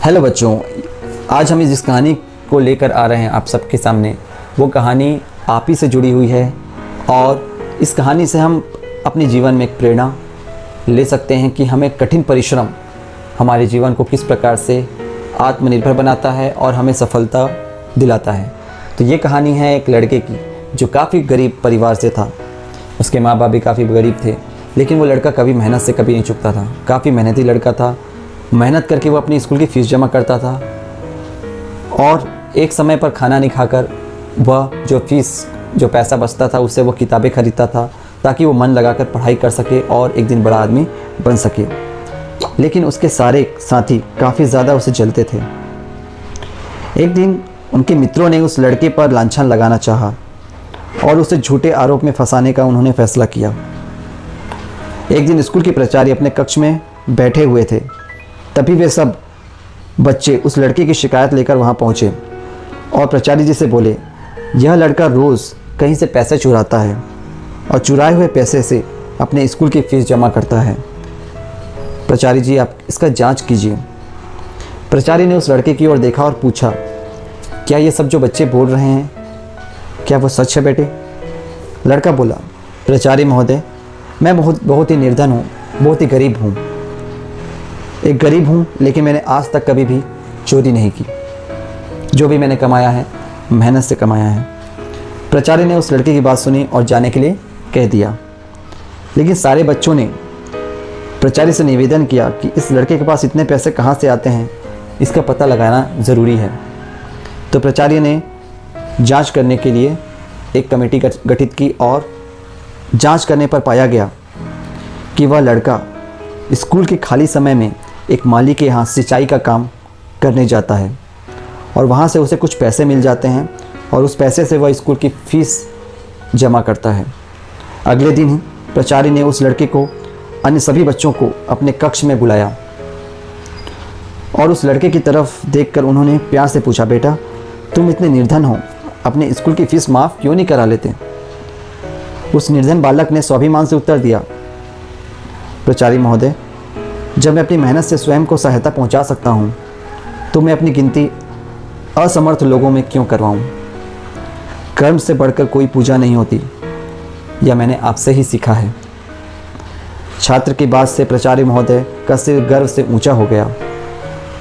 Hello बच्चों, आज हम जिस कहानी को लेकर आ रहे हैं आप सबके सामने, वो कहानी आप ही से जुड़ी हुई है। और इस कहानी से हम अपने जीवन में एक प्रेरणा ले सकते हैं कि हमें कठिन परिश्रम हमारे जीवन को किस प्रकार से आत्मनिर्भर बनाता है और हमें सफलता दिलाता है। तो ये कहानी है एक लड़के की जो काफ़ी गरीब परिवार से था। उसके माँ बाप भी काफ़ी गरीब थे, लेकिन वो लड़का कभी मेहनत से कभी नहीं चूकता था। काफ़ी मेहनती लड़का था। मेहनत करके वो अपनी स्कूल की फ़ीस जमा करता था और एक समय पर खाना नहीं खाकर वह जो पैसा बचता था उससे वो किताबें खरीदता था ताकि वो मन लगाकर पढ़ाई कर सके और एक दिन बड़ा आदमी बन सके। लेकिन उसके सारे साथी काफ़ी ज़्यादा उसे जलते थे। एक दिन उनके मित्रों ने उस लड़के पर लांछन लगाना चाहा और उसे झूठे आरोप में फंसाने का उन्होंने फैसला किया। एक दिन स्कूल के प्राचार्य अपने कक्ष में बैठे हुए थे, तभी वे सब बच्चे उस लड़के की शिकायत लेकर वहां पहुंचे और प्राचार्य जी से बोले, यह लड़का रोज़ कहीं से पैसे चुराता है और चुराए हुए पैसे से अपने स्कूल की फ़ीस जमा करता है। प्राचार्य जी, आप इसका जांच कीजिए। प्राचार्य ने उस लड़के की ओर देखा और पूछा, क्या ये सब जो बच्चे बोल रहे हैं क्या वो सच है बेटे? लड़का बोला, प्राचार्य महोदय, मैं बहुत ही निर्धन हूँ, बहुत ही गरीब हूँ। एक गरीब हूँ, लेकिन मैंने आज तक कभी भी चोरी नहीं की। जो भी मैंने कमाया है मेहनत से कमाया है। प्राचार्य ने उस लड़के की बात सुनी और जाने के लिए कह दिया। लेकिन सारे बच्चों ने प्राचार्य से निवेदन किया कि इस लड़के के पास इतने पैसे कहाँ से आते हैं, इसका पता लगाना ज़रूरी है। तो प्राचार्य ने जांच करने के लिए एक कमेटी गठित की और जांच करने पर पाया गया कि वह लड़का स्कूल के खाली समय में एक माली के यहाँ सिंचाई का काम करने जाता है और वहाँ से उसे कुछ पैसे मिल जाते हैं और उस पैसे से वह स्कूल की फ़ीस जमा करता है। अगले दिन ही प्राचार्य ने उस लड़के को अन्य सभी बच्चों को अपने कक्ष में बुलाया और उस लड़के की तरफ देखकर उन्होंने प्यार से पूछा, बेटा तुम इतने निर्धन हो, अपने स्कूल की फ़ीस माफ़ क्यों नहीं करा लेते? उस निर्धन बालक ने स्वाभिमान से उत्तर दिया, प्राचार्य महोदय, जब मैं अपनी मेहनत से स्वयं को सहायता पहुंचा सकता हूं, तो मैं अपनी गिनती असमर्थ लोगों में क्यों करवाऊं? कर्म से बढ़कर कोई पूजा नहीं होती, यह मैंने आपसे ही सीखा है। छात्र की बात से प्राचार्य महोदय का सिर गर्व से ऊंचा हो गया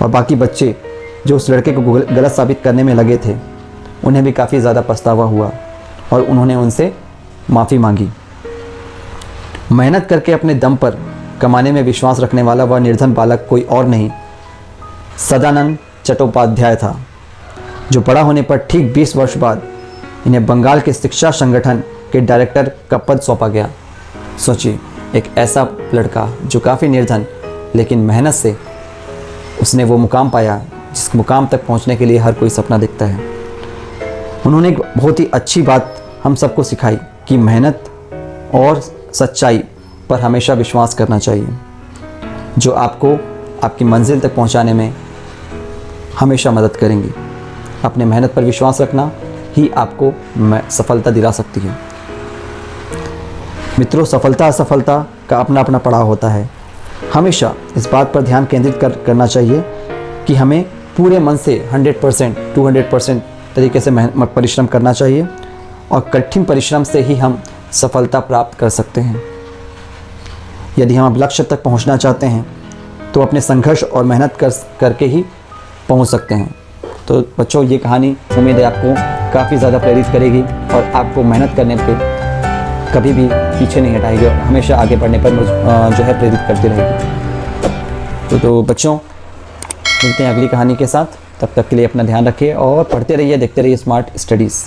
और बाकी बच्चे जो उस लड़के को गलत साबित करने में लगे थे, उन्हें भी काफ़ी ज़्यादा पछतावा हुआ और उन्होंने उनसे माफ़ी मांगी। मेहनत करके अपने दम पर कमाने में विश्वास रखने वाला वह निर्धन बालक कोई और नहीं, सदानंद चट्टोपाध्याय था, जो बड़ा होने पर ठीक 20 वर्ष बाद इन्हें बंगाल के शिक्षा संगठन के डायरेक्टर का पद सौंपा गया। सोचिए, एक ऐसा लड़का जो काफ़ी निर्धन, लेकिन मेहनत से उसने वो मुकाम पाया जिस मुकाम तक पहुंचने के लिए हर कोई सपना देखता है। उन्होंने एक बहुत ही अच्छी बात हम सबको सिखाई कि मेहनत और सच्चाई पर हमेशा विश्वास करना चाहिए, जो आपको आपकी मंजिल तक पहुंचाने में हमेशा मदद करेंगी। अपने मेहनत पर विश्वास रखना ही आपको सफलता दिला सकती है। मित्रों, सफलता असफलता का अपना अपना पड़ाव होता है। हमेशा इस बात पर ध्यान केंद्रित करना चाहिए कि हमें पूरे मन से 100%, 200% तरीके से परिश्रम करना चाहिए और कठिन परिश्रम से ही हम सफलता प्राप्त कर सकते हैं। यदि हम लक्ष्य तक पहुंचना चाहते हैं तो अपने संघर्ष और मेहनत करके ही पहुंच सकते हैं। तो बच्चों, ये कहानी उम्मीद है आपको काफ़ी ज़्यादा प्रेरित करेगी और आपको मेहनत करने पे कभी भी पीछे नहीं हटाएगी और हमेशा आगे बढ़ने पर जो है प्रेरित करती रहेगी। तो बच्चों, मिलते हैं अगली कहानी के साथ। तब तक के लिए अपना ध्यान रखिए और पढ़ते रहिए, देखते रहिए स्मार्ट स्टडीज़।